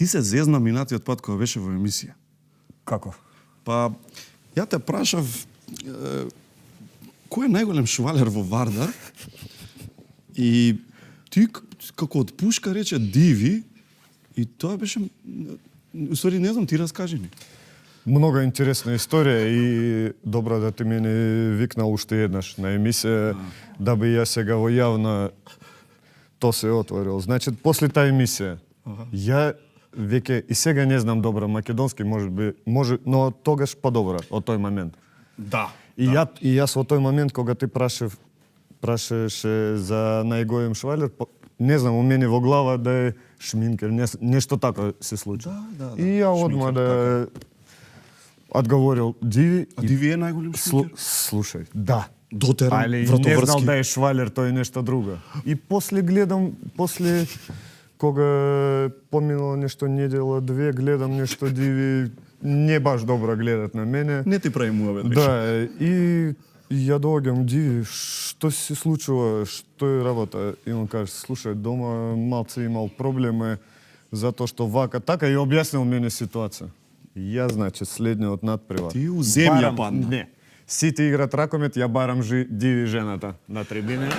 ти се зезна минатиот пат кога беше во емисија. Како? Па, ја те прашав кој е најголем швалер во Вардар и ти како од пушка рече Диви и тоа беше... Усвари, не знам, ти раскажи ми. Многу интересна историја и добро да ти мене викнал уште еднаш на емисија, да би ја сега во јавна то се отворил. Значи, после таа емисија, ја веќе и сега не знам добро македонски, може, но тогаш подобро од тој момент. Да. И јас во тој момент кога ти прашаше за најголем швалер, не знам, у мене во глава да е шминкер, нешто така се случи. Да. И ја одма да одговорил Диви. А Диви е најголем шминкер? Слушај, да. Дотеран, Але не вратоврски. знал да е швалер, тој е нешто друго. И после гледам, кога поминало нешто недела, две, гледам нешто Диви, не баш добро гледат на мене. Не ти прави муавет. Да, и ја доаѓам, Диви, што се случува, што е работа? И он каже, слушај, дома малце имал проблеми, затоа што вака, така и објаснил мене ситуација. И ја, значи, следниот надпревар. Ти у земја падна. Не. Сите играт ракомет, ја барам Диви жената на трибине.